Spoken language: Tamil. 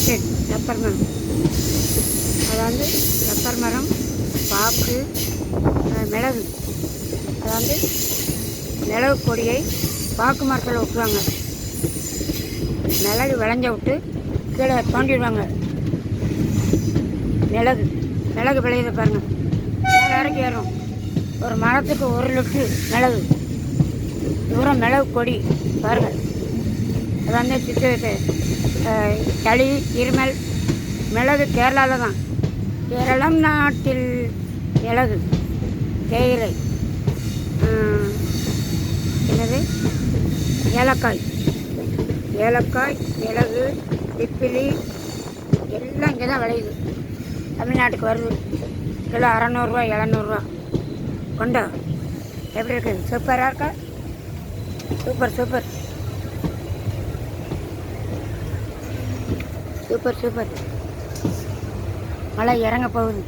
எஸ்டேட் ரப்பர் மரம். அதாவது ரப்பர் மரம், பாக்கு, மிளகு. அதாவது மிளகு கொடியை பாக்கு மரத்தில் விட்டுருவாங்க. மிளகு விளைஞ்ச விட்டு கீழே தோண்டிடுவாங்க. மிளகு விளையுது பாருங்கள், மேலே இறக்கி ஏறும். ஒரு மரத்துக்கு 1 லிட்ரு மிளகு. தூரம் மிளகு கொடி பாருங்கள். அது வந்து சளி, இருமல். மிளகு கேரளாவில் தான். கேரளம் நாட்டில் மிளகு, தேயிலை, என்னது ஏலக்காய், மிளகு, திப்பிலி எல்லாம் இங்கே தான் விளையுது. தமிழ்நாட்டுக்கு வருது. கிலோ 600 ரூபா 700 கொண்டா. எப்படி இருக்குது? சூப்பராக இருக்கா? Super super super super. மழை இறங்க போகுது.